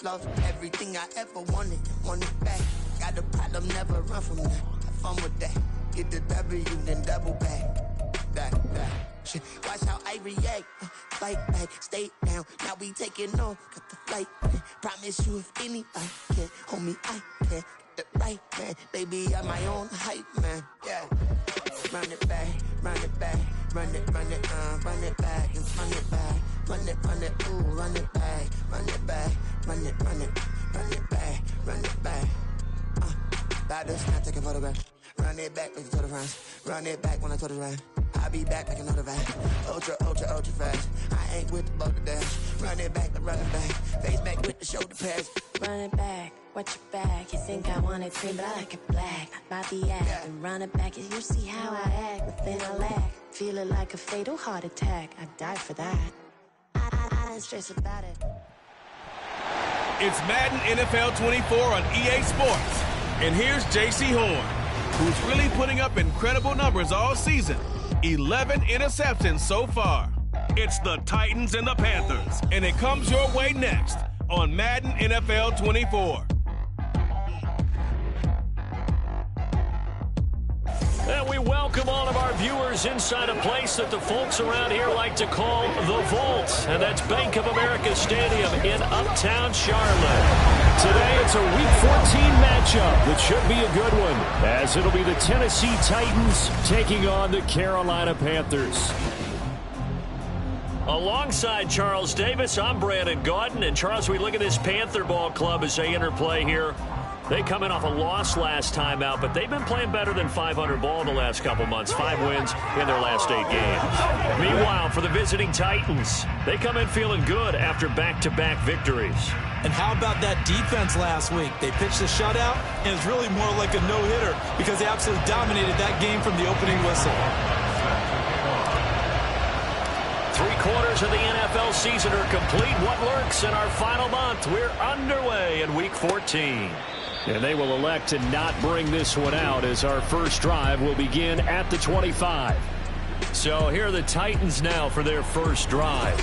lost everything I ever wanted back. Got a problem, never run from that. Have fun with that. Get the W, then double back. Shit. Watch how I react. Fight back, stay down. Now we taking off, got the flight. Promise you if anybody can, homie, I can. Get the right man, baby, I'm my own hype man. Yeah. Run it back, run it back, run it back, and run it back, run it, ooh, run it back, run it back, run it back, run it back. About this, now take a photograph. Run it back like you told the friends. Run it back when I told the right. I'll be back like another van. Ultra fast. I ain't with the boat to dash. Run it back, run it back. Face back with the shoulder pads. Run it back, watch your back. You think I want it cream, but I like it black. About the act, yeah. And run it back. You see how I act, but then I lack. Feel it like a fatal heart attack. I'd die for that. I ain't stressed about it. It's Madden NFL 24 on EA Sports. And here's J.C. Horn, who's really putting up incredible numbers all season. 11 interceptions so far. It's the Titans and the Panthers, and it comes your way next on Madden NFL 24. And we welcome all of our viewers inside a place that the folks around here like to call the Vault, and that's Bank of America Stadium in Uptown Charlotte. Today it's a Week 14 matchup that should be a good one, as it'll be the Tennessee Titans taking on the Carolina Panthers. Alongside Charles Davis, I'm Brandon Gaudin. And Charles, we look at this Panther ball club as they interplay here. They come in off a loss last time out, but they've been playing better than 500 ball the last couple months. 5 wins in their last 8 games. Meanwhile, for the visiting Titans, they come in feeling good after back-to-back victories. And how about that defense last week? They pitched a shutout, and it's really more like a no-hitter because they absolutely dominated that game from the opening whistle. 3 quarters of the NFL season are complete. What lurks in our final month? We're underway in Week 14. And they will elect to not bring this one out as our first drive will begin at the 25. So here are the Titans now for their first drive.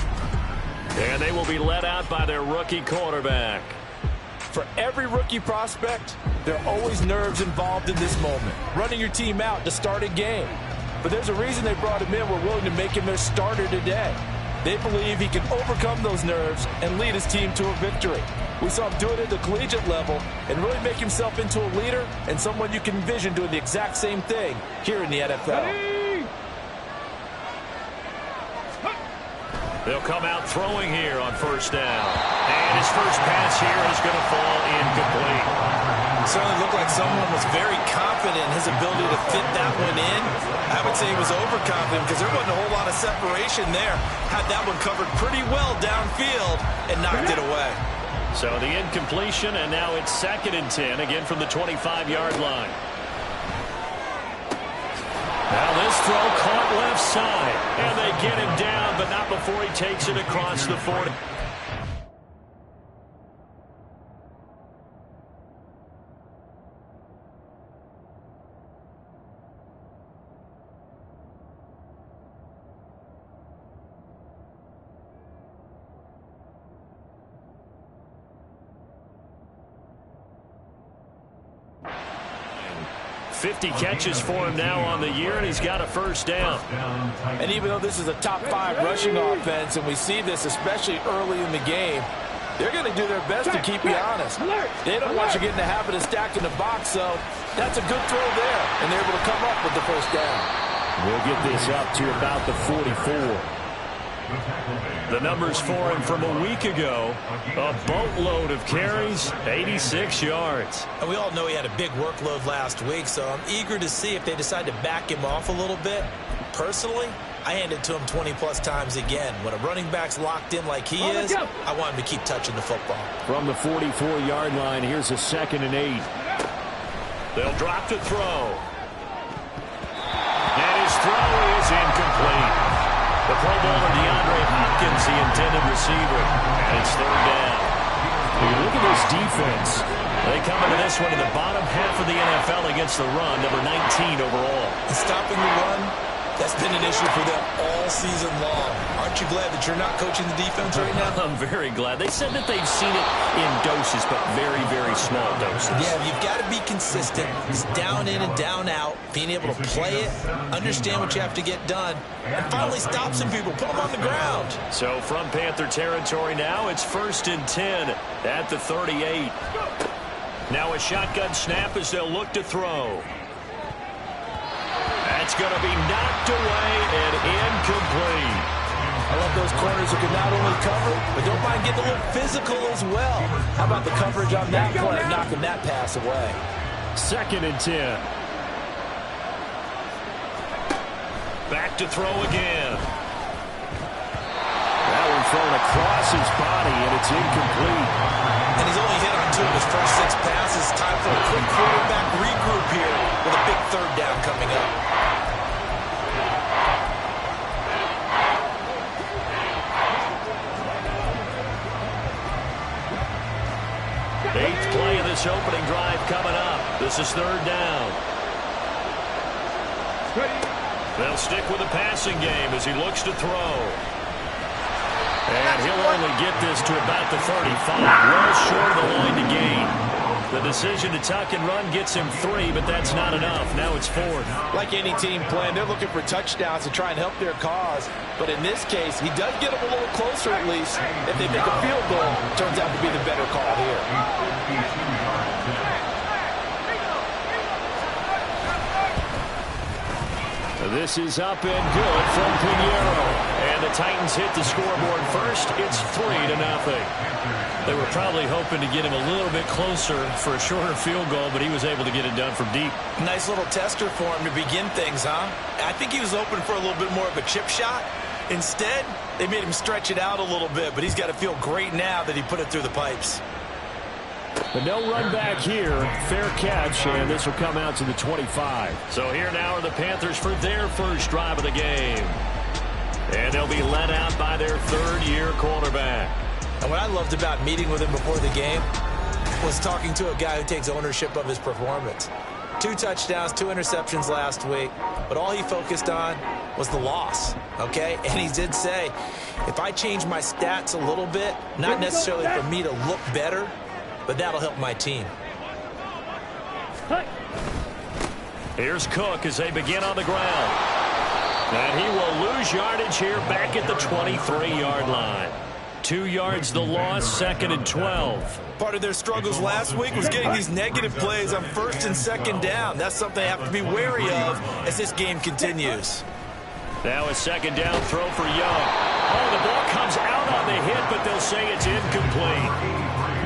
And they will be led out by their rookie quarterback. For every rookie prospect, there are always nerves involved in this moment. Running your team out to start a game. But there's a reason they brought him in. We're willing to make him their starter today. They believe he can overcome those nerves and lead his team to a victory. We saw him do it at the collegiate level and really make himself into a leader and someone you can envision doing the exact same thing here in the NFL. They'll come out throwing here on first down. And his first pass here is going to fall incomplete. It certainly looked like someone was very confident in his ability to fit that one in. I would say he was overconfident because there wasn't a whole lot of separation there. Had that one covered pretty well downfield and knocked it away. So the incompletion, and now it's 2nd and 10, again from the 25-yard line. Now this throw caught left side, and they get him down, but not before he takes it across the 40. .50 catches for him now on the year, and he's got a first down. And even though this is a top 5 rushing offense, and we see this especially early in the game, they're going to do their best to keep you honest. They don't want you getting the habit of stacking the box, so that's a good throw there, and they're able to come up with the first down. We'll get this up to about the 44. The numbers for him from a week ago, a boatload of carries, 86 yards. And we all know he had a big workload last week, so I'm eager to see if they decide to back him off a little bit. Personally, I hand it to him 20-plus times again. When a running back's locked in like he is, I want him to keep touching the football. From the 44-yard line, here's a 2nd and 8. They'll drop to throw. And his throw is incomplete. The Pro Bowler DeAndre Hopkins, the intended receiver, and it's 3rd down. Look at this defense. They come into this one in the bottom half of the NFL against the run, number 19 overall. Stopping the run That's been an issue for them all season long. Aren't you glad that you're not coaching the defense right now? I'm very glad. They said that they've seen it in doses, but very, very small doses. Yeah, you've got to be consistent. It's down in and down out, being able to play it, understand what you have to get done, and finally stop some people, put them on the ground. So from Panther territory now, it's 1st and 10 at the 38. Now a shotgun snap as they'll look to throw. That's going to be knocked away and incomplete. I love those corners who can not only cover, but don't mind getting a little physical as well. How about the coverage on that play, knocking that pass away? 2nd and 10. Back to throw again. That one thrown across his body, and it's incomplete. And he's only hit on 2 of his first 6 passes. Time for a quick quarterback regroup here with a big 3rd down coming up. 8th play of this opening drive coming up. This is 3rd down. They'll stick with the passing game as he looks to throw. And he'll only get this to about the 35. Well short of the line to gain. The decision to tuck and run gets him 3, but that's not enough. Now it's 4th. Like any team plan, they're looking for touchdowns to try and help their cause. But in this case, he does get them a little closer at least. If they make a field goal, it turns out to be the better call here. This is up and good from Pinheiro. And the Titans hit the scoreboard first. It's 3-0. They were probably hoping to get him a little bit closer for a shorter field goal, but he was able to get it done from deep. Nice little tester for him to begin things, huh? I think he was hoping for a little bit more of a chip shot. Instead, they made him stretch it out a little bit, but he's got to feel great now that he put it through the pipes. But no run back here. Fair catch, and this will come out to the 25. So here now are the Panthers for their first drive of the game. And they'll be led out by their 3rd-year quarterback. And what I loved about meeting with him before the game was talking to a guy who takes ownership of his performance. 2 touchdowns, 2 interceptions last week, but all he focused on was the loss, okay? And he did say, if I change my stats a little bit, not necessarily for me to look better, but that'll help my team. Here's Cook as they begin on the ground. And he will lose yardage here back at the 23-yard line. 2 yards the loss, 2nd and 12. Part of their struggles last week was getting these negative plays on 1st and 2nd down. That's something they have to be wary of as this game continues. Now a 2nd down throw for Young. Oh, the ball comes out on the hit, but they'll say it's incomplete.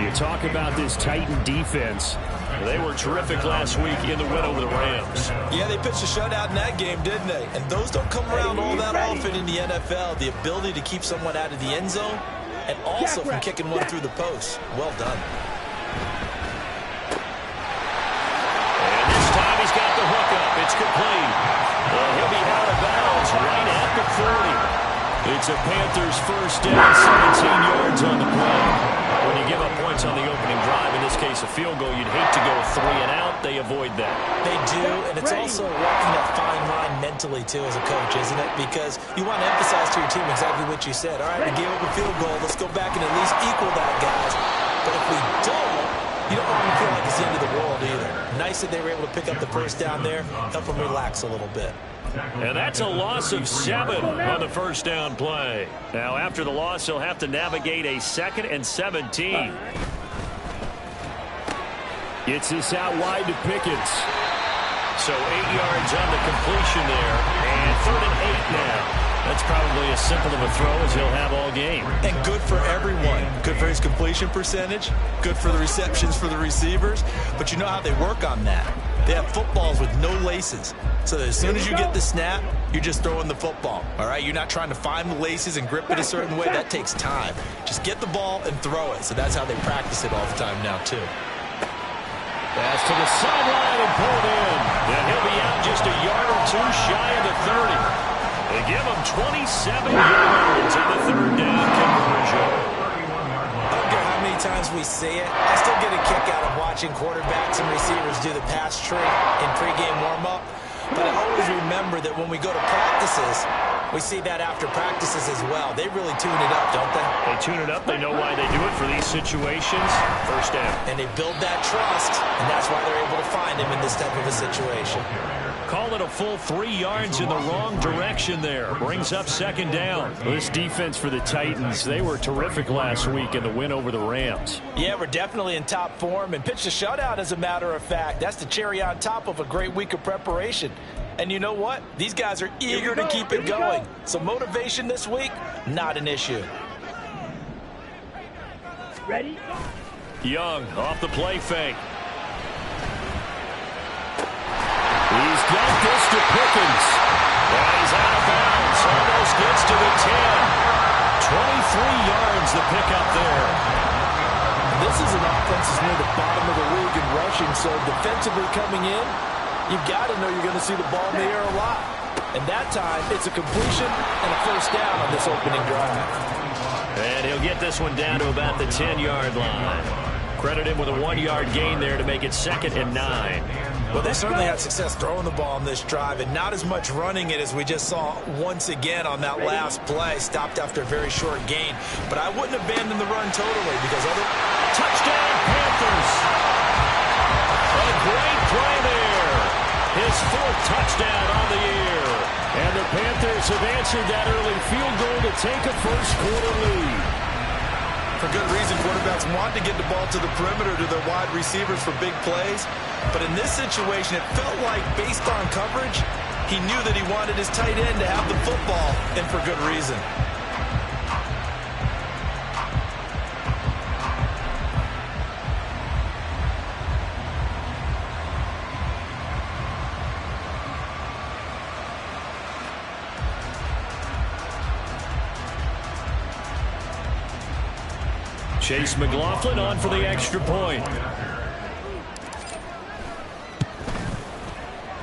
You talk about this Titan defense. They were terrific last week in the win over the Rams. Yeah, they pitched a shutout in that game, didn't they? And those don't come around all that often in the NFL. The ability to keep someone out of the end zone and also from kicking one through the post. Well done. And this time he's got the hookup. It's complete. Well, he'll be out of bounds right at the 40. It's a Panthers first down, 17 yards on the play. When you give up points on the opening drive, in this case a field goal, you'd hate to go 3 and out. They avoid that. They do, and it's also walking that fine line mentally, too, as a coach, isn't it? Because you want to emphasize to your team exactly what you said. All right, we gave up a field goal. Let's go back and at least equal that, guys. But if we don't, you don't want to feel like it's the end of the world either. Nice that they were able to pick up the first down there, help them relax a little bit. And that's a loss of 7 on the first down play. Now, after the loss, he'll have to navigate a 2nd and 17. Gets this out wide to Pickens. So 8 yards on the completion there. And 3rd and 8 now. That's probably as simple of a throw as he'll have all game. And good for everyone. Good for his completion percentage. Good for the receptions for the receivers. But you know how they work on that. They have footballs with no laces. So that as soon as you get the snap, you're just throwing the football. All right? You're not trying to find the laces and grip it a certain way. That takes time. Just get the ball and throw it. So that's how they practice it all the time now, too. Pass to the sideline and pulled in. And he'll be out just a yard or 2 shy of the 30. They give him 27 yards on the 3rd down conversion. I don't care how many times we see it. I still get a kick out of watching quarterbacks and receivers do the pass tree in pregame warm-up. But I always remember that when we go to practices, we see that after practices as well. They really tune it up, don't they? They tune it up. They know why they do it for these situations. First down. And they build that trust, and that's why they're able to find him in this type of a situation. Call it a full 3 yards in the wrong direction there. Brings up second down. This defense for the Titans, they were terrific last week in the win over the Rams. Yeah, we're definitely in top form and pitched a shutout, as a matter of fact. That's the cherry on top of a great week of preparation. And you know what? These guys are eager to keep it going. So motivation this week, not an issue. Ready? Young off the play fake. He's got this to Pickens. And he's out of bounds. Almost gets to the 10. 23 yards the pickup there. This is an offense that's near the bottom of the league in rushing, so defensively coming in, you've got to know you're going to see the ball in the air a lot. And that time, it's a completion and a first down on this opening drive. And he'll get this one down to about the 10-yard line. Credit him with a 1-yard gain there to make it 2nd and 9. Well, they certainly had success throwing the ball on this drive, and not as much running it as we just saw once again on that last play. Stopped after a very short gain. But I wouldn't abandon the run totally because other... Touchdown, Panthers! A great play there. His 4th touchdown on the year. And the Panthers have answered that early field goal to take a first-quarter lead. For good reason, quarterbacks want to get the ball to the perimeter to their wide receivers for big plays. But in this situation, it felt like, based on coverage, he knew that he wanted his tight end to have the football, and for good reason. Chase McLaughlin on for the extra point.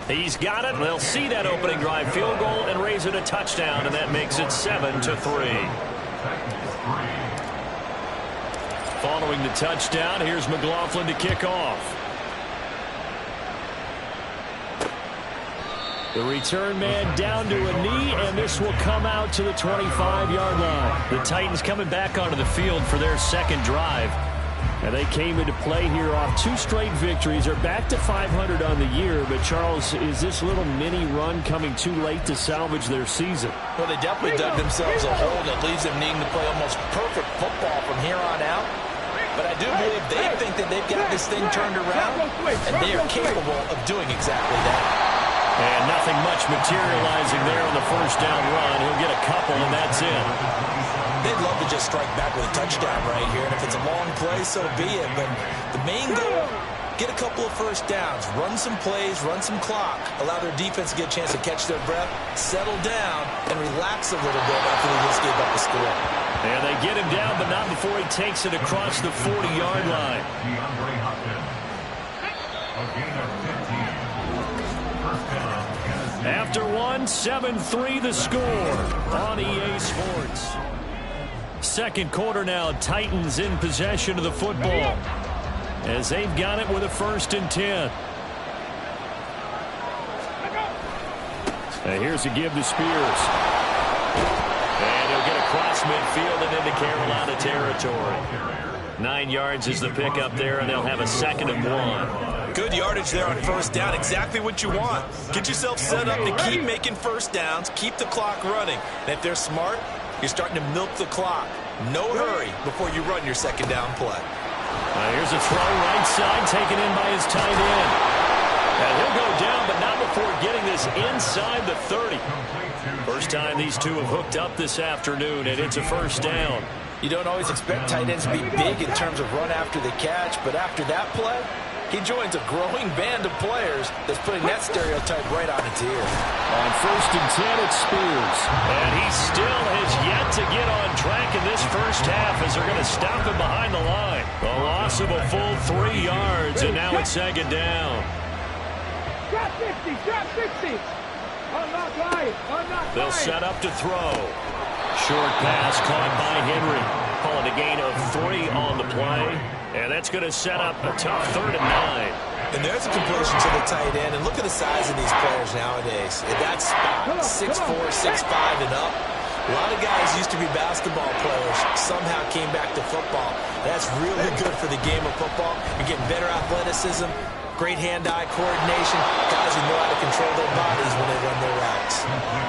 He's got it. They'll see that opening drive field goal and raise it a touchdown, and that makes it 7-3. Following the touchdown, here's McLaughlin to kick off. The return man down to a knee, and this will come out to the 25-yard line. The Titans coming back onto the field for their second drive. And they came into play here off 2 straight victories. They're back to 500 on the year. But, Charles, is this little mini run coming too late to salvage their season? Well, they definitely dug themselves a hole that leaves them needing to play almost perfect football from here on out. But I do believe they think that they've got this thing turned around, and they are capable of doing exactly that. And nothing much materializing there on the first down run. He'll get a couple, and that's it. They'd love to just strike back with a touchdown right here. And if it's a long play, so be it. But the main goal, get a couple of first downs, run some plays, run some clock, allow their defense to get a chance to catch their breath, settle down, and relax a little bit after they just gave up the score. And they get him down, but not before he takes it across the 40-yard line. After 7-3 the score on EA Sports. Second quarter now, Titans in possession of the football as they've got it with a 1st and 10. And here's a give to Spears. And he'll get across midfield and into Carolina territory. 9 yards is the pickup there, and they'll have a 2nd and 1. Good yardage there on first down. Exactly what you want. Get yourself set up to keep making first downs, keep the clock running. And if they're smart, you're starting to milk the clock. No hurry before you run your second down play. Here's a throw right side taken in by his tight end. And he'll go down, but not before getting this inside the 30. First time these two have hooked up this afternoon, and it's a first down. You don't always expect tight ends to be big in terms of run after the catch, but after that play, he joins a growing band of players that's putting that stereotype right on its ear. On 1st and 10, it's Spears. And he still has yet to get on track in this first half as they're going to stop him behind the line. A loss of a full 3 yards, and now it's 2nd down. Drop 50, drop 50. They'll set up to throw. Short pass caught by Henry. Call it a gain of 3 on the play. And that's going to set up a tough 3rd and 9. And there's a completion to the tight end. And look at the size of these players nowadays. At that spot, 6'4", 6'5", and up. A lot of guys used to be basketball players, somehow came back to football. That's really good for the game of football. You're getting better athleticism, great hand-eye coordination, guys who know how to control their bodies when they run their routes.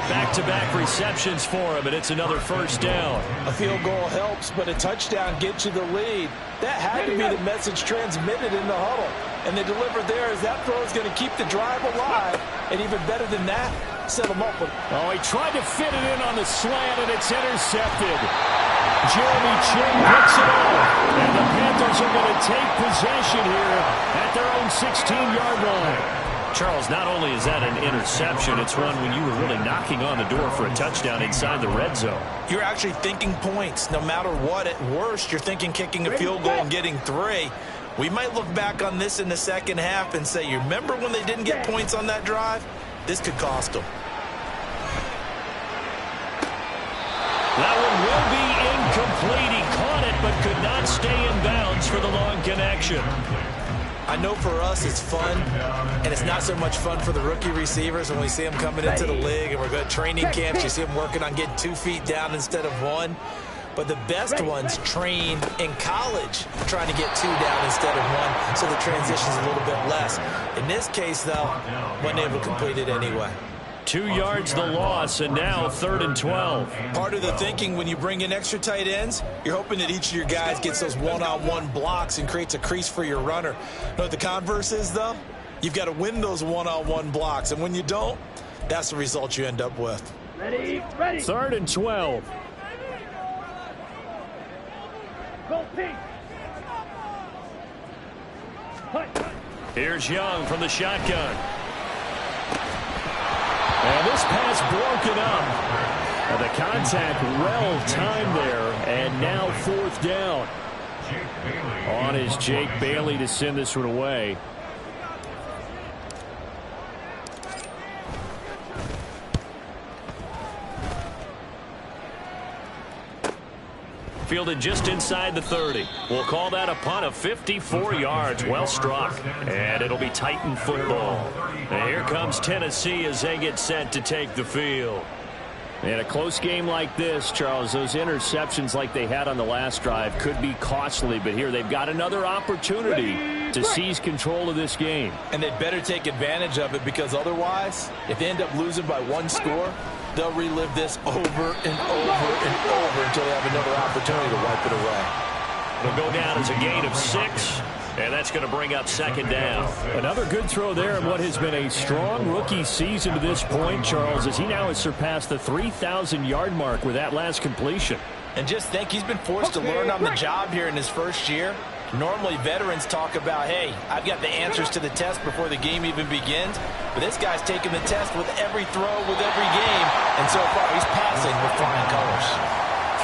Back-to-back receptions for him, and it's another first down. A field goal helps, but a touchdown gets you the lead. That had to be the message transmitted in the huddle. And they delivered there as that throw is going to keep the drive alive. And even better than that, set them up with. Oh, he tried to fit it in on the slant, and it's intercepted. Jeremy Chin picks it off. And the Panthers are going to take possession here at their own 16-yard line. Charles, not only is that an interception, it's one when you were really knocking on the door for a touchdown inside the red zone. You're actually thinking points. No matter what, at worst, you're thinking kicking a field goal and getting 3. We might look back on this in the second half and say, you remember when they didn't get points on that drive? This could cost them. That one will be incomplete. He caught it but could not stay in bounds for the long connection. I know for us it's fun, and it's not so much fun for the rookie receivers when we see them coming into the league and we're going to training camps. You see them working on getting 2 feet down instead of 1. But the best ones train in college trying to get 2 down instead of 1, so the transition's a little bit less. In this case, though, wasn't able to complete it anyway. 2 yards the loss, and now 3rd and 12. Part of the thinking when you bring in extra tight ends, you're hoping that each of your guys gets those one-on-one blocks and creates a crease for your runner. You know what the converse is, though? You've got to win those one-on-one blocks, and when you don't, that's the result you end up with. Ready. 3rd and 12. Go pink. Here's Young from the shotgun. And this pass broken up. And the contact well timed there. And now 4th down. On is Jake Bailey to send this one away. Fielded just inside the 30. We'll call that a punt of 54 yards. Well struck. And it'll be Titan football. And here comes Tennessee as they get set to take the field. In a close game like this, Charles, those interceptions like they had on the last drive could be costly. But here they've got another opportunity to seize control of this game. And they'd better take advantage of it, because otherwise, if they end up losing by 1 score, they'll relive this over and over and over until they have another opportunity to wipe it away. It'll go down as a gain of 6, and that's going to bring up 2nd down. Another good throw there in what has been a strong rookie season to this point, Charles, as he now has surpassed the 3,000-yard mark with that last completion. And just think, he's been forced to learn on the job here in his first year. Normally, veterans talk about, hey, I've got the answers to the test before the game even begins. But this guy's taking the test with every throw, with every game. And so far, he's passing with flying colors.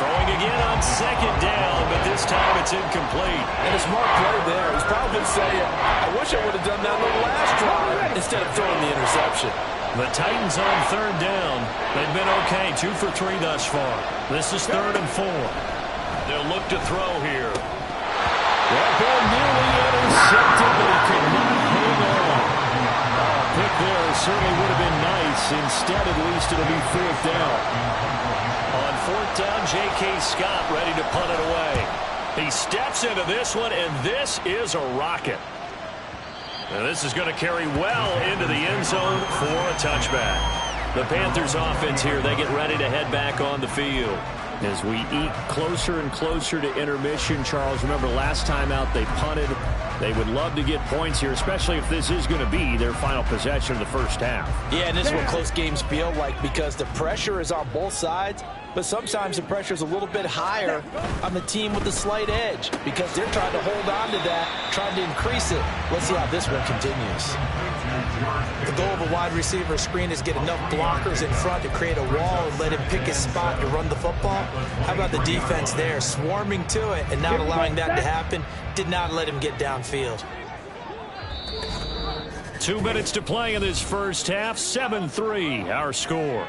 Throwing again on 2nd down, but this time it's incomplete. And a smart play there. He's probably saying, I wish I would have done that on the last drive instead of throwing the interception. The Titans on 3rd down. They've been okay, 2 for 3 thus far. This is 3rd and 4. They'll look to throw here. That ball nearly intercepted, but he could not hang on. Pick there certainly would have been nice. Instead, at least it'll be 4th down. On 4th down, J.K. Scott ready to punt it away. He steps into this one, and this is a rocket. Now this is going to carry well into the end zone for a touchback. The Panthers offense here, they get ready to head back on the field. As we eat closer and closer to intermission, Charles, remember last time out they punted. They would love to get points here, especially if this is going to be their final possession of the first half. Yeah, and this is what close games feel like, because the pressure is on both sides, but sometimes the pressure is a little bit higher on the team with the slight edge, because they're trying to hold on to that, trying to increase it. Let's see how this one continues. The goal of a wide receiver screen is get enough blockers in front to create a wall and let him pick his spot to run the football. How about the defense there, swarming to it and not allowing that to happen? Did not let him get downfield. 2 minutes to play in this first half. 7-3 our score.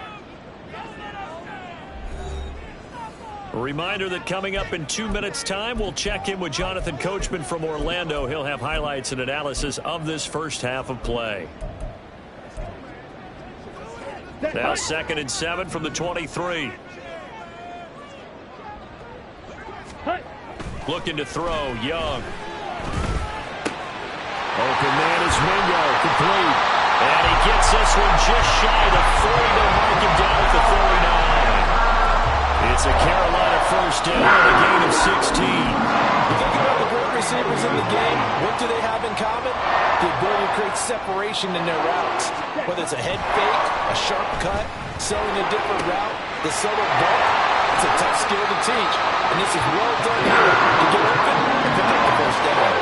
A reminder that coming up in 2 minutes' time, we'll check in with Jonathan Coachman from Orlando. He'll have highlights and analysis of this first half of play. Now 2nd and 7 from the 23. Looking to throw, Young. Open man is Mingo, complete. And he gets this one just shy of 40. They'll mark him down at the 39. It's a Carolina first down and a gain of 16. Think about the great receivers in the game. What do they have in common? The ability to create separation in their routes. Whether it's a head fake, a sharp cut, selling a different route, the subtle bump. It's a tough skill to teach. And this is well done here to get open and pick up the first down.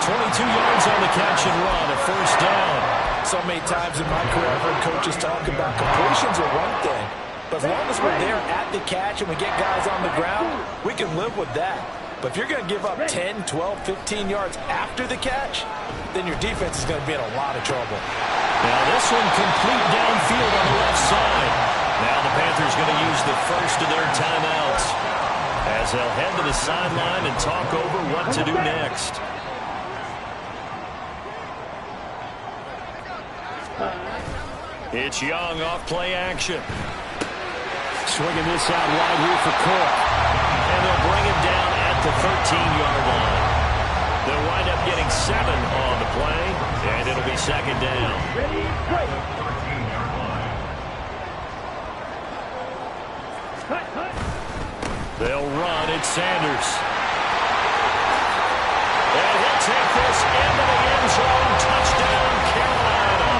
22 yards on the catch and run, a first down. So many times in my career I've heard coaches talk about completions are one thing. But as long as we're there at the catch and we get guys on the ground, we can live with that. But if you're going to give up 10, 12, 15 yards after the catch, then your defense is going to be in a lot of trouble. Now this one complete downfield on the left side. Now the Panthers going to use the first of their timeouts as they'll head to the sideline and talk over what to do next. It's Young off play action. Swinging this out wide here for Cook. And they'll bring him down at the 13-yard line. They'll wind up getting 7 on the play, and it'll be 2nd down. Ready, break. They'll run. It's Sanders. And he'll take this into the end zone. Touchdown, Carolina.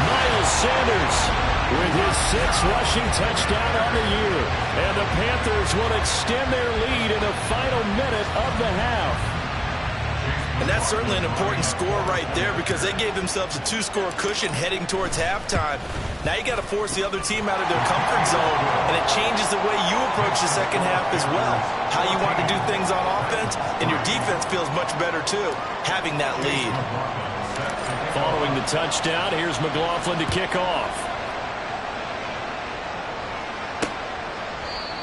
Miles Sanders with his 6th rushing touchdown on the year. And the Panthers will extend their lead in the final minute of the half. And that's certainly an important score right there because they gave themselves a 2-score cushion heading towards halftime. Now you got to force the other team out of their comfort zone, and it changes the way you approach the second half as well. How you want to do things on offense, and your defense feels much better too, having that lead. Following the touchdown, here's McLaughlin to kick off.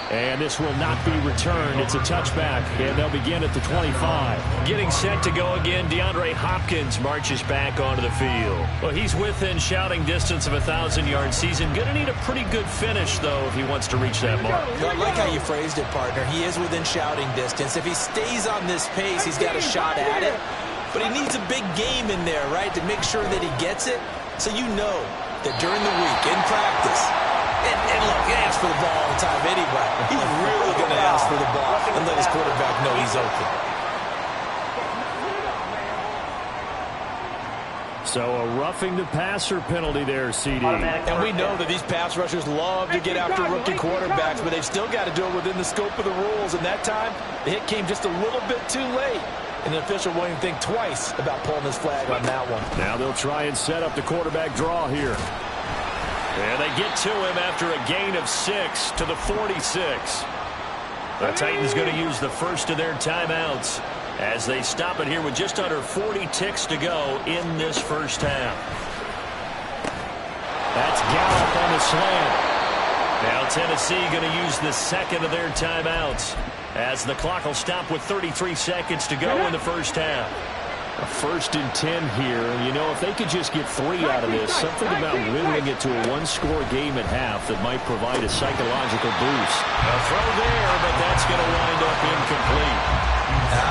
And this will not be returned. It's a touchback, and they'll begin at the 25. Getting set to go again, DeAndre Hopkins marches back onto the field. Well, he's within shouting distance of a 1,000-yard season. Going to need a pretty good finish, though, if he wants to reach that mark. I like how you phrased it, partner. He is within shouting distance. If he stays on this pace, he's got a shot at it. But he needs a big game in there, right, to make sure that he gets it. So you know that during the week, in practice, and look, he asks for the ball all the time anyway. He's really going to ask for the ball and let his quarterback know he's open. So a roughing the passer penalty there, CD. And we know that these pass rushers love to get after rookie quarterbacks, but they've still got to do it within the scope of the rules. And that time, the hit came just a little bit too late. And the official won't even think twice about pulling his flag on that one. Now they'll try and set up the quarterback draw here. And they get to him after a gain of 6 to the 46. The Titans going to use the first of their timeouts as they stop it here with just under 40 ticks to go in this first half. That's Gallup on the slant. Now Tennessee going to use the second of their timeouts as the clock will stop with 33 seconds to go in the first half. A 1st and 10 here. You know, if they could just get 3 out of this, something about whittling it to a 1-score game at half that might provide a psychological boost. A throw there, but that's going to wind up incomplete.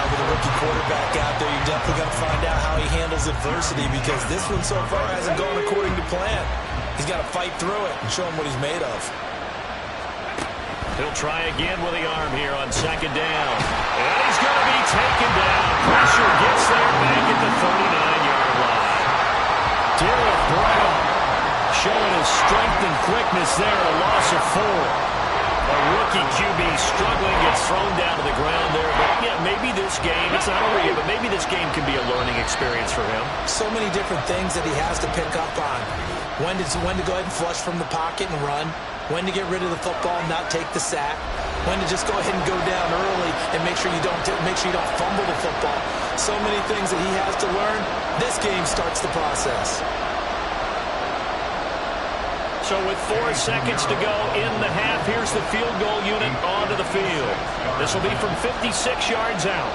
With a rookie quarterback out there, you're definitely going to find out how he handles adversity because this one so far hasn't gone according to plan. He's got to fight through it and show him what he's made of. He'll try again with the arm here on 2nd down. And he's going to be taken down. Pressure gets there back at the 39-yard line. Derek Brown showing his strength and quickness there. A loss of 4. A rookie QB struggling, gets thrown down to the ground there. But, yeah, maybe this game, it's not over yet, but maybe this game can be a learning experience for him. So many different things that he has to pick up on. When to go ahead and flush from the pocket and run. When to get rid of the football and not take the sack. When to just go ahead and go down early and make sure you don't fumble the football. So many things that he has to learn. This game starts the process. So with 4 seconds to go in the half, here's the field goal unit onto the field. This will be from 56 yards out.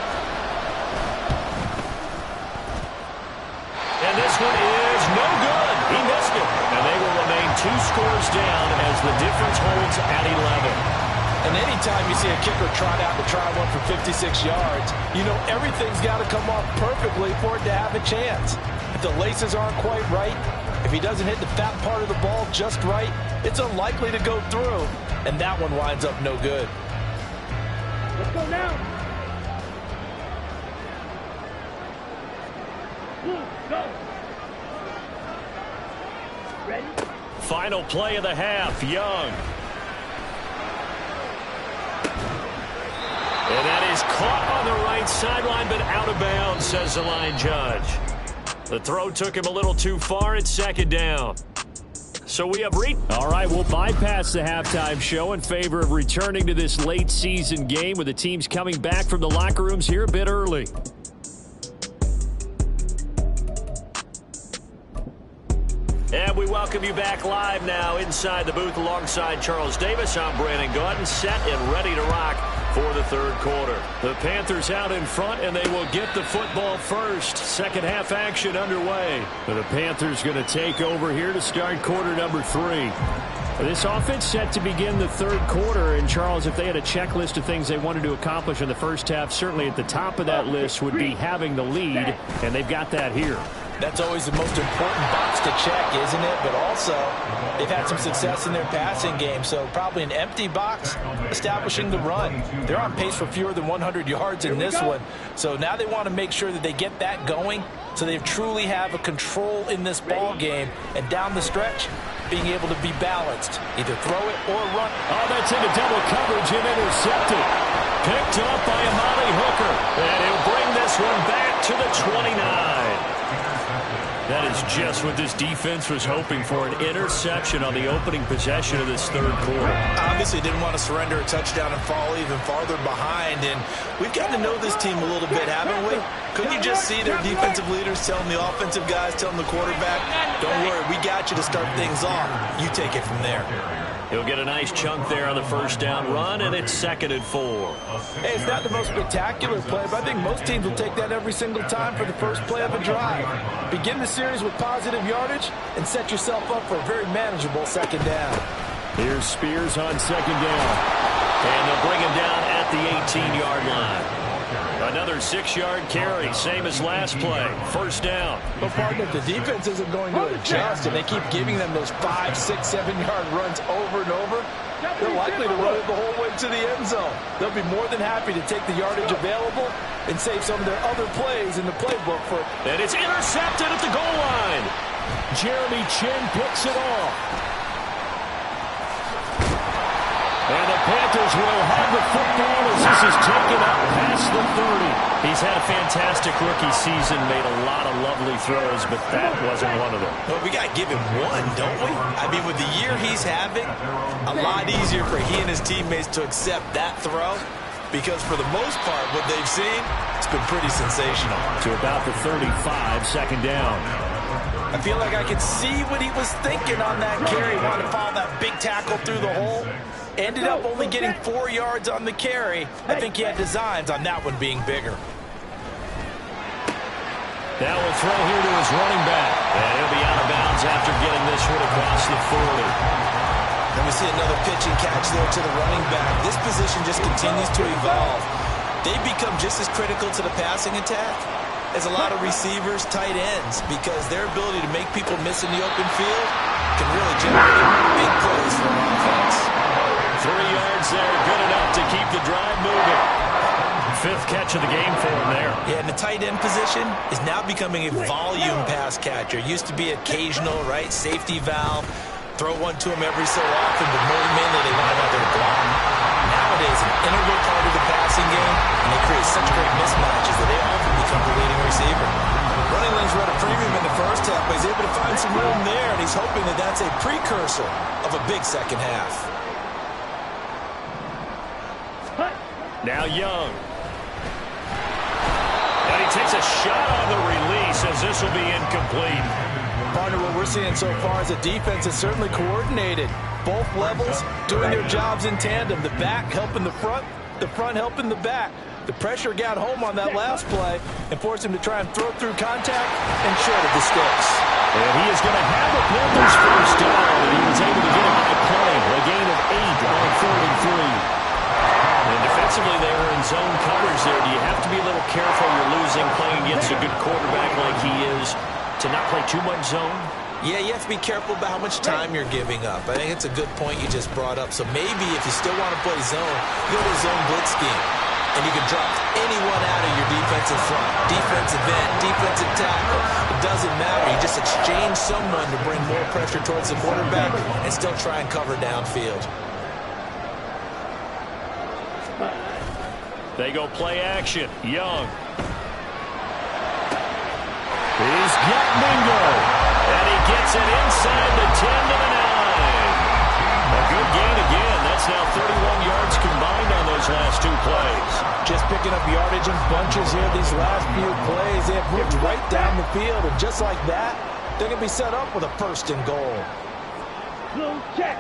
And this one is no good. He missed it. And they will remain 2 scores down as the difference holds at 11. And anytime you see a kicker trot out to try one for 56 yards, you know everything's got to come off perfectly for it to have a chance. If the laces aren't quite right, if he doesn't hit the fat part of the ball just right, it's unlikely to go through. And that one winds up no good. Let's go now. Go. Ready? Final play of the half, Young. And that is caught on the right sideline, but out of bounds, says the line judge. The throw took him a little too far. It's 2nd down. So we have all right, we'll bypass the halftime show in favor of returning to this late season game with the teams coming back from the locker rooms here a bit early. And we welcome you back live now inside the booth alongside Charles Davis. I'm Brandon Gaudin, set and ready to rock for the 3rd quarter. The Panthers out in front, and they will get the football first. Second half action underway. The Panthers going to take over here to start quarter number 3. This offense set to begin the 3rd quarter, and Charles, if they had a checklist of things they wanted to accomplish in the first half, certainly at the top of that list would be having the lead, and they've got that here. That's always the most important box to check, isn't it? But also, they've had some success in their passing game, so probably an empty box establishing the run. They're on pace for fewer than 100 yards in this one, so now they want to make sure that they get that going so they truly have a control in this ball game, and down the stretch, being able to be balanced, either throw it or run. Oh, that's into double coverage and intercepted. Picked up by Amani Hooker, and he'll bring this one back to the 29. That is just what this defense was hoping for, an interception on the opening possession of this 3rd quarter. Obviously didn't want to surrender a touchdown and fall even farther behind, and we've gotten to know this team a little bit, haven't we? Couldn't you just see their defensive leaders telling the offensive guys, telling the quarterback, don't worry, we got you to start things off. You take it from there. He'll get a nice chunk there on the 1st down run, and it's 2nd and 4. Hey, it's not the most spectacular play, but I think most teams will take that every single time for the first play of a drive. Begin the series with positive yardage and set yourself up for a very manageable 2nd down. Here's Spears on 2nd down. And they'll bring him down at the 18-yard line. Another 6-yard carry, same as last play. 1st down. But partner, if the defense isn't going to adjust and they keep giving them those 5, 6, 7-yard runs over and over, they're likely to run it the whole way to the end zone. They'll be more than happy to take the yardage available and save some of their other plays in the playbook for. And it's intercepted at the goal line. Jeremy Chin picks it off. And the Panthers will have the football as this is taken up past the 30. He's had a fantastic rookie season, made a lot of lovely throws, but that wasn't one of them. Well, we got to give him one, don't we? I mean, with the year he's having, a lot easier for he and his teammates to accept that throw, because for the most part, what they've seen, it's been pretty sensational. To about the 35, 2nd down. I feel like I could see what he was thinking on that carry. Wanted to follow that big tackle through the hole. Ended up only getting 4 yards on the carry. I think he had designs on that one being bigger. Now will throw here to his running back. And he'll be out of bounds after getting this one across the 40. And we see another pitch and catch there to the running back. This position just continues to evolve. They become just as critical to the passing attack as a lot of receivers, tight ends, because their ability to make people miss in the open field can really generate big plays for an offense. 3 yards there, good enough to keep the drive moving. 5th catch of the game for him there. Yeah, and the tight end position is now becoming a volume pass catcher. It used to be occasional, right? Safety valve. Throw one to him every so often, but mainly they want him out there to block. Nowadays, an integral part of the passing game, and they create such great mismatches that they often become the leading receiver. Running lanes run a premium in the first half, but he's able to find some room there, and he's hoping that that's a precursor of a big second half. Now Young. And he takes a shot on the release as this will be incomplete. Partner, what we're seeing so far is a defense is certainly coordinated. Both levels doing their jobs in tandem. The back helping the front helping the back. The pressure got home on that last play and forced him to try and throw through contact and short of the sticks. And he is going to have the Panthers first down, and he was able to get it by play. A gain of 8 on 4th and 3. And defensively, they were in zone coverage there. Do you have to be a little careful you're losing playing against a good quarterback like he is to not play too much zone? Yeah, you have to be careful about how much time you're giving up. I think it's a good point you just brought up. So maybe if you still want to play zone, you go to a zone blitz scheme. And you can drop anyone out of your defensive front. Defensive end, defensive tackle. It doesn't matter. You just exchange someone to bring more pressure towards the quarterback and still try and cover downfield. They go play action. Young. He's got Mingo. And he gets it inside the 10 to the 9. A good gain again. That's now 31 yards combined on those last 2 plays. Just picking up yardage in bunches here these last few plays. They have moved right down the field, and just like that, they're going to be set up with a 1st and goal. Slow check.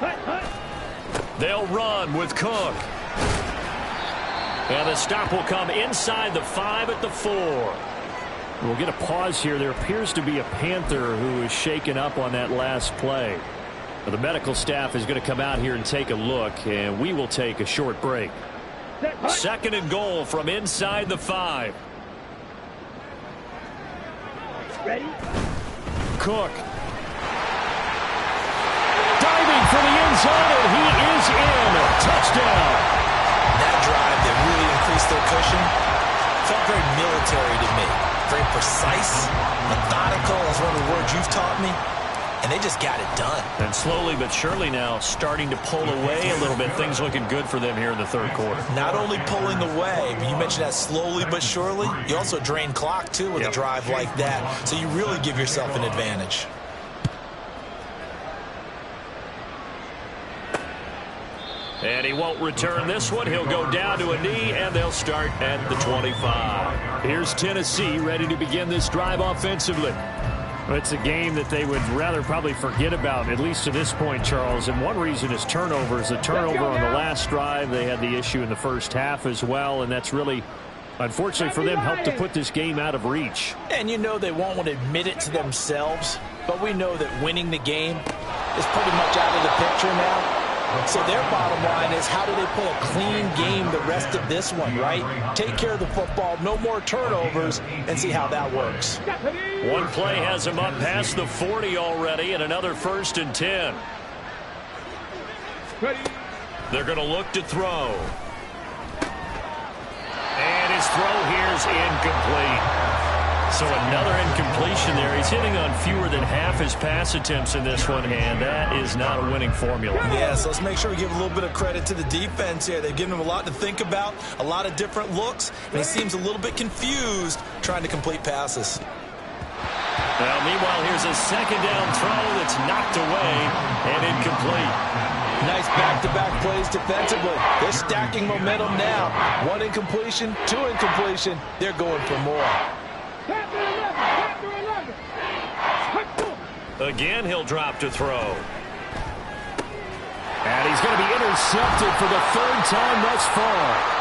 Hut, hut. They'll run with Cook. And the stop will come inside the 5 at the 4. We'll get a pause here. There appears to be a Panther who is shaken up on that last play. The medical staff is going to come out here and take a look, and we will take a short break. 2nd and goal from inside the 5. Ready? Cook. Diving for the end zone, and he is in. Touchdown. That drive that really increased their cushion felt very military to me. Very precise, methodical, is one of the words you've taught me. And they just got it done. And slowly but surely now starting to pull away a little bit. Things looking good for them here in the 3rd quarter. Not only pulling away, but you mentioned that slowly but surely. You also drain clock, too, with a drive like that. So you really give yourself an advantage. And he won't return this one. He'll go down to a knee, and they'll start at the 25. Here's Tennessee ready to begin this drive offensively. It's a game that they would rather probably forget about, at least to this point, Charles. And one reason is turnovers. A turnover on the last drive. They had the issue in the first half as well, and that's really, unfortunately for them, helped to put this game out of reach. And you know they won't want to admit it to themselves, but we know that winning the game is pretty much out of the picture now. So their bottom line is, how do they play a clean game the rest of this one, right? Take care of the football, no more turnovers, and see how that works. One play has them up past the 40 already, and another 1st and 10. They're going to look to throw. And his throw here is incomplete. So another incompletion there. He's hitting on fewer than half his pass attempts in this one, and that is not a winning formula. Yeah, so let's make sure we give a little bit of credit to the defense here. They've given him a lot to think about, a lot of different looks, and he seems a little bit confused trying to complete passes. Well, meanwhile, here's a 2nd down throw that's knocked away and incomplete. Nice back-to-back plays defensively. They're stacking momentum now. 1 incompletion, 2 incompletion. They're going for more. Again, he'll drop to throw. And he's going to be intercepted for the 3rd time thus far.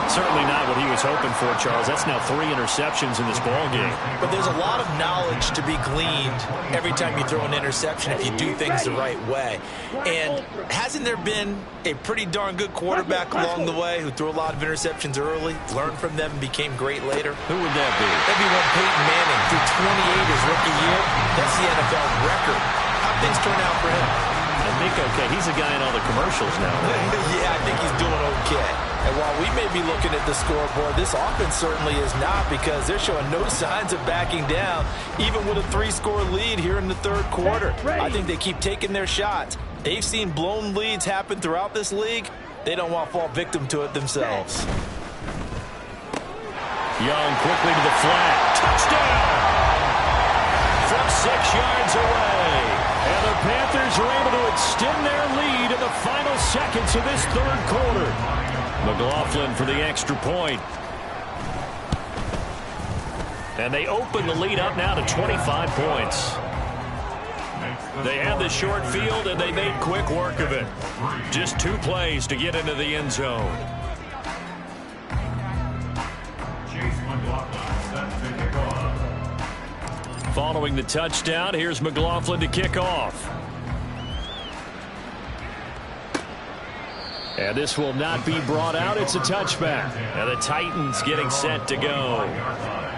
Certainly not what he was hoping for, Charles. That's now 3 interceptions in this ball game. But there's a lot of knowledge to be gleaned every time you throw an interception if you do things the right way. And hasn't there been a pretty darn good quarterback along the way who threw a lot of interceptions early, learned from them, and became great later? Who would that be? That'd be one Peyton Manning threw 28 his rookie year. That's the NFL record. How'd things turn out for him? I think okay. He's a guy in all the commercials now. Yeah, I think he's doing okay. And while we may be looking at the scoreboard, this offense certainly is not, because they're showing no signs of backing down, even with a 3-score lead here in the 3rd quarter. I think they keep taking their shots. They've seen blown leads happen throughout this league. They don't want to fall victim to it themselves. Young quickly to the flat. Touchdown! From 6 yards away. And the Panthers are able to extend their lead in the final seconds of this 3rd quarter. McLaughlin for the extra point. And they open the lead up now to 25 points. They had the short field, and they made quick work of it. Just 2 plays to get into the end zone. Following the touchdown, here's McLaughlin to kick off. And this will not be brought out. It's a touchback. And the Titans getting set to go.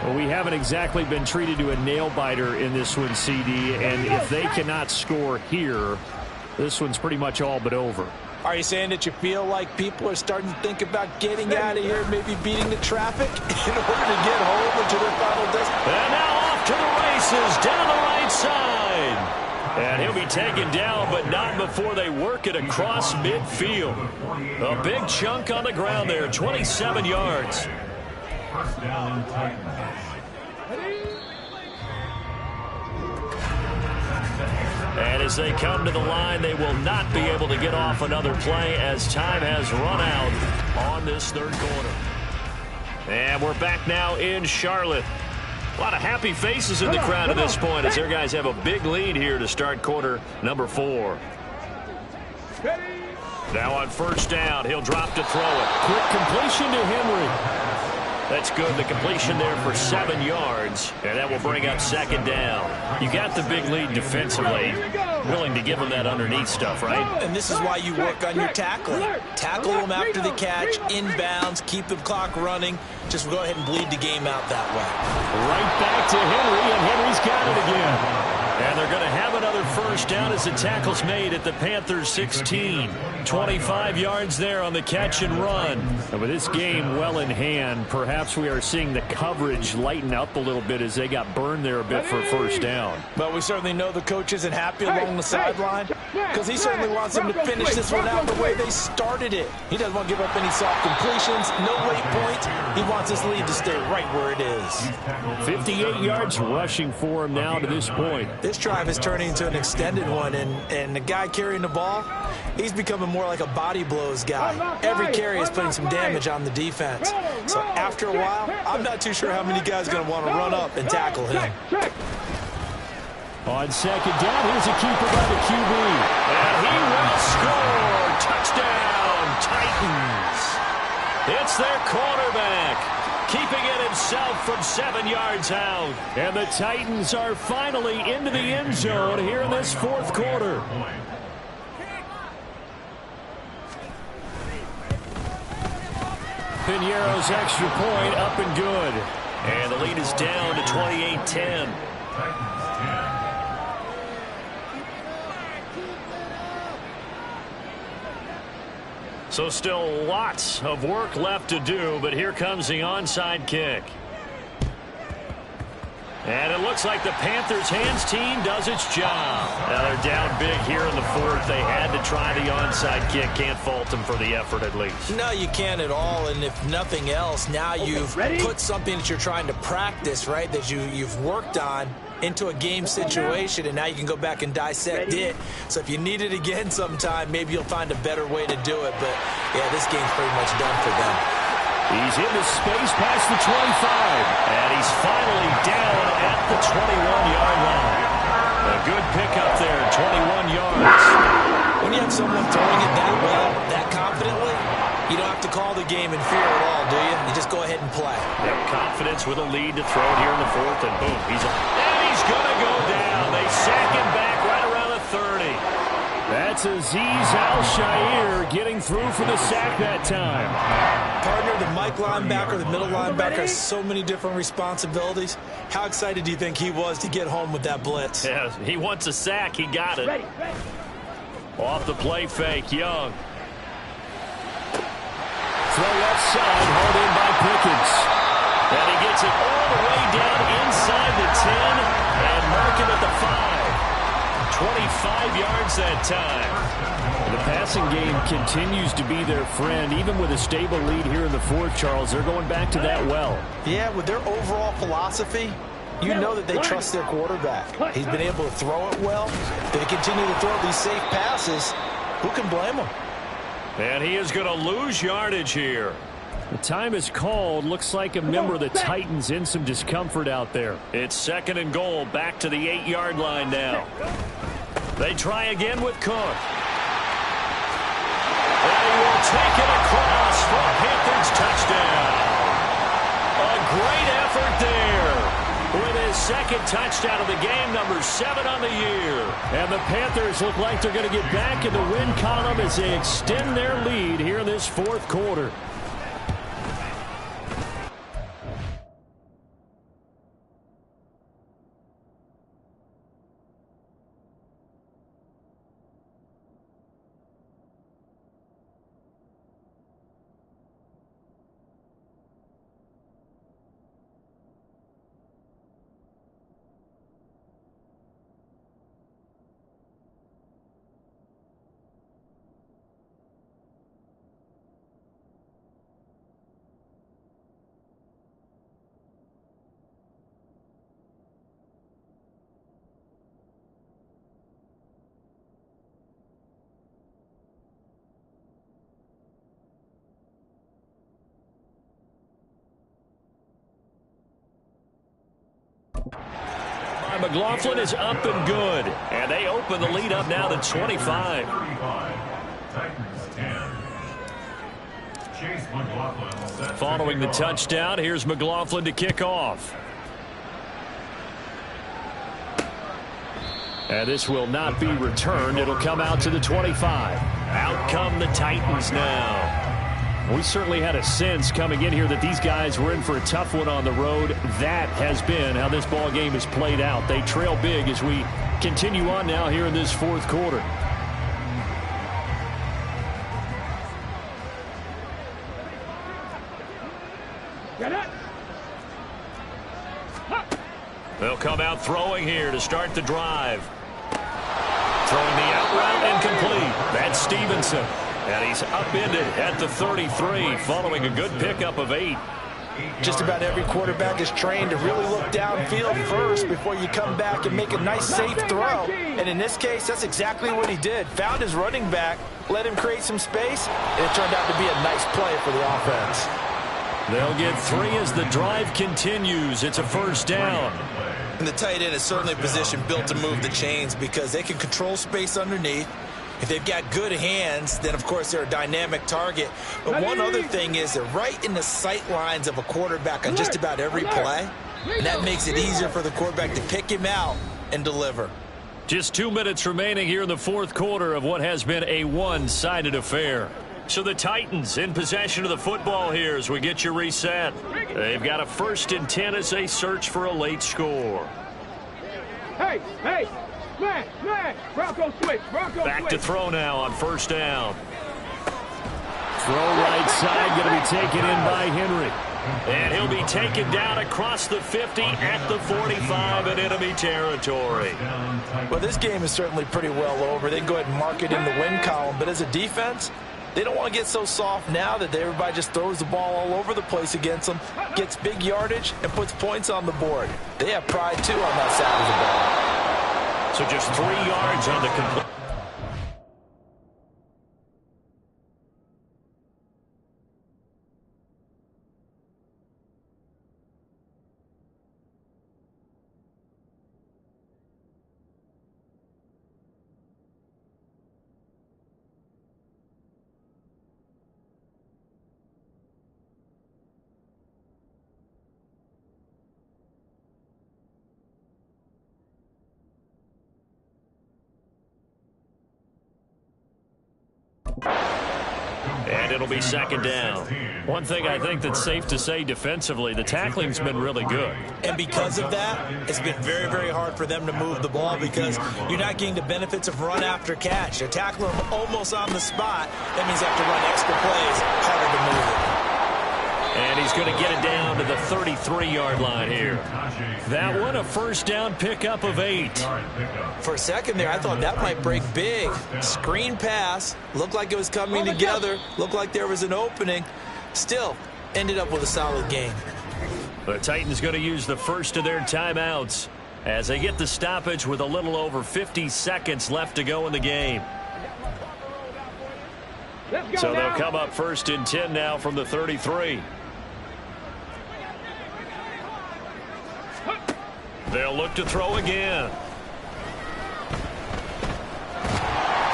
Well, we haven't exactly been treated to a nail-biter in this one, CD. And if they cannot score here, this one's pretty much all but over. Are you saying that you feel like people are starting to think about getting out of here, maybe beating the traffic in order to get home into their final destination? And now off to the races down the right side. And he'll be taken down, but not before they work it across midfield. A big chunk on the ground there, 27 yards. First down, Titans. And as they come to the line, they will not be able to get off another play as time has run out on this third quarter. And we're back now in Charlotte. A lot of happy faces in the crowd at this point as their guys have a big lead here to start quarter number 4. Now on first down, he'll drop to throw it. Quick completion to Henry. That's good. The completion there for 7 yards, and that will bring up second down. You got the big lead defensively, willing to give them that underneath stuff, right? And this is why you work on your tackling. Tackle them after the catch, inbounds, keep the clock running. Just go ahead and bleed the game out that way. Right back to Henry, and Henry's got it again. And they're going to have another first down as the tackle's made at the Panthers' 16. 25 yards there on the catch and run. And with this game well in hand, perhaps we are seeing the coverage lighten up a little bit as they got burned there a bit for a first down. But we certainly know the coach isn't happy along the sideline because he certainly wants them to finish this one out the way they started it. He doesn't want to give up any soft completions, no late points. He wants his lead to stay right where it is. 58 yards rushing for him now to this point. This drive is turning into an extended one, and the guy carrying the ball, he's becoming more like a body blows guy. Every carry is putting some damage on the defense. So after a while, I'm not too sure how many guys are going to want to run up and tackle him. On second down, here's a keeper by the QB. And he will score. Touchdown, Titans. It's their quarterback, keeping it himself from 7 yards out. And the Titans are finally into the end zone here in this fourth quarter. Piñeiro's extra point up and good. And the lead is down to 28-10. So still lots of work left to do, but here comes the onside kick. And it looks like the Panthers' hands team does its job. Now they're down big here in the fourth. They had to try the onside kick. Can't fault them for the effort at least. No, you can't at all. And if nothing else, now you've put something that you're trying to practice, right, that you've worked on into a game situation, and now you can go back and dissect it. So if you need it again sometime, maybe you'll find a better way to do it. But, yeah, this game's pretty much done for them. He's into space past the 25, and he's finally down at the 21-yard line. A good pickup there, 21 yards. When you have someone throwing it that well, that confidently, you don't have to call the game in fear at all, do you? You just go ahead and play. Yep, confidence with a lead to throw it here in the fourth, and boom, he's going to go down. They sack him back right around the 30. That's Azeez Al-Shaair getting through for the sack that time. Partner, the Mike linebacker, the middle linebacker has so many different responsibilities. How excited do you think he was to get home with that blitz? Yeah, he wants a sack. He got it. Off the play fake, Young. Throw left side, hauled in by Pickens. And he gets it all the way down inside the 10 and mark him at the 5. 25 yards that time. The passing game continues to be their friend. Even with a stable lead here in the fourth, Charles, they're going back to that well. Yeah, with their overall philosophy, you know that they trust their quarterback. He's been able to throw it well. They continue to throw these safe passes. Who can blame them? And he is going to lose yardage here. The time is called. Looks like a member of the Titans in some discomfort out there. It's 2nd and goal, back to the 8-yard line now. They try again with Cook. And he will take it across for a Panthers touchdown. A great effort there. With his 2nd touchdown of the game, number 7 on the year. And the Panthers look like they're going to get back in the win column as they extend their lead here in this 4th quarter. McLaughlin is up and good. And they open the lead up now to 25. Following the touchdown, here's McLaughlin to kick off. And this will not be returned. It'll come out to the 25. Out come the Titans now. We certainly had a sense coming in here that these guys were in for a tough one on the road. That has been how this ball game has played out. They trail big as we continue on now here in this 4th quarter. They'll come out throwing here to start the drive. Throwing the out route incomplete. That's Stevenson. And he's upended at the 33 following a good pickup of 8. Just about every quarterback is trained to really look downfield first before you come back and make a nice, safe throw. And in this case, that's exactly what he did. Found his running back, let him create some space, and it turned out to be a nice play for the offense. They'll get 3 as the drive continues. It's a 1st down. And the tight end is certainly a position built to move the chains because they can control space underneath. If they've got good hands, then, of course, they're a dynamic target. But one other thing is they're right in the sight lines of a quarterback on just about every play. And that makes it easier for the quarterback to pick him out and deliver. Just 2 minutes remaining here in the 4th quarter of what has been a one-sided affair. So the Titans in possession of the football here as we get you reset. They've got a 1st and 10 as they search for a late score. Hey! Man, Bronco switch. Back to throw now on 1st down. Throw right side, going to be taken in by Henry. And he'll be taken down across the 50 at the 45 in enemy territory. Well, this game is certainly pretty well over. They can go ahead and mark it in the win column. But as a defense, they don't want to get so soft now that everybody just throws the ball all over the place against them, gets big yardage, and puts points on the board. They have pride, too, on that side of the ball. So just 3 yards on the complete. And it'll be 2nd down. One thing I think that's safe to say defensively, the tackling's been really good. And because of that, it's been very, very hard for them to move the ball because you're not getting the benefits of run after catch. They're tackling them almost on the spot. That means they have to run extra plays, harder to move it. And he's going to get it down to the 33-yard line here. That one, a 1st down pickup of 8. For a second there, I thought that might break big. Screen pass, looked like it was coming together, looked like there was an opening. Still, ended up with a solid game. The Titans going to use the first of their timeouts as they get the stoppage with a little over 50 seconds left to go in the game. So they'll come up 1st and 10 now from the 33. They'll look to throw again.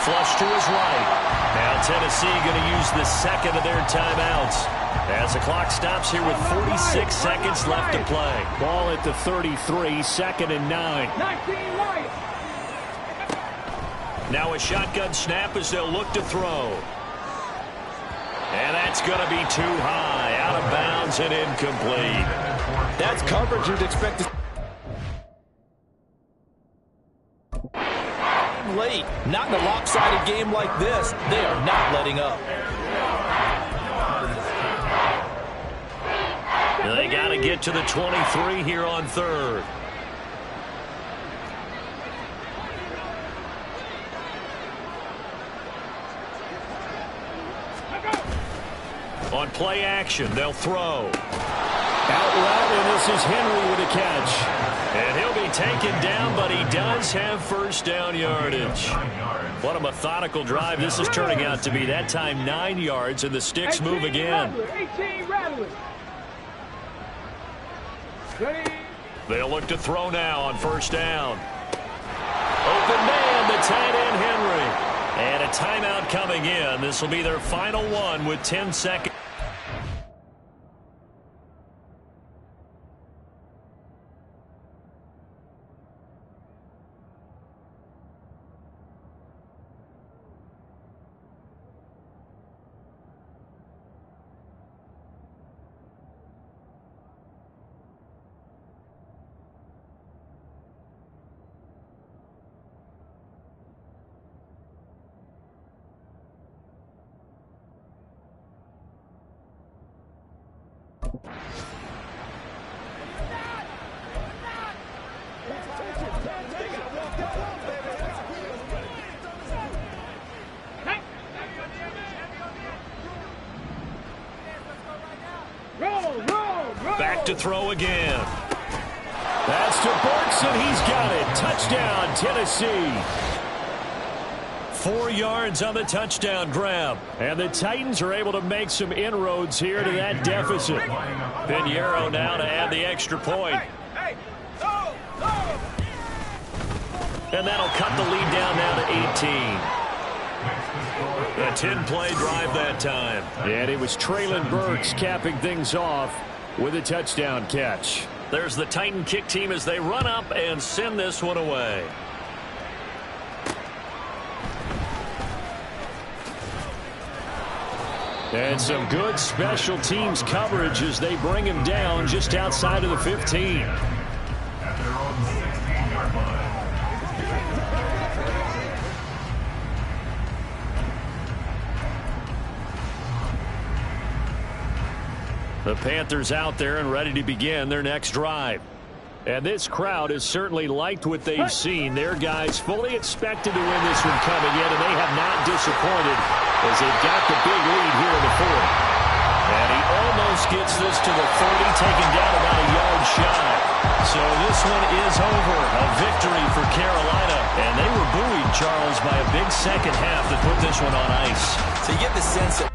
Flush to his right. Now Tennessee going to use the second of their timeouts as the clock stops here with 46 seconds left to play. Ball at the 33, 2nd and 9. Now a shotgun snap as they'll look to throw. And that's going to be too high, out of bounds and incomplete. That's coverage you'd expect to late. Not in a lopsided game like this. They are not letting up. They got to get to the 23 here on 3rd. On play action, they'll throw. Out route, and this is Henry with a catch. And he'll be taken down, but he does have 1st down yardage. What a methodical drive this is turning out to be. That time 9 yards, and the sticks move again. They'll look to throw now on 1st down. Open man, the tight end Henry. And a timeout coming in. This will be their final one with 10 seconds. Back to throw again. That's to Burks, and he's got it. Touchdown, Tennessee. 4 yards on the touchdown grab. And the Titans are able to make some inroads here to that deficit. Pinheiro now to add the extra point. And that'll cut the lead down now to 18. A 10-play drive that time. And it was Treylon Burks capping things off with a touchdown catch. There's the Titan kick team as they run up and send this one away. And some good special teams coverage as they bring him down just outside of the 15. The Panthers out there and ready to begin their next drive. And this crowd has certainly liked what they've seen. Their guys fully expected to win this one coming in, and they have not disappointed as they've got the big lead here in the 4th. And he almost gets this to the 30, taken down about a yard shy. So this one is over. A victory for Carolina. And they were buoyed, Charles, by a big second half that put this one on ice. So you get the sense that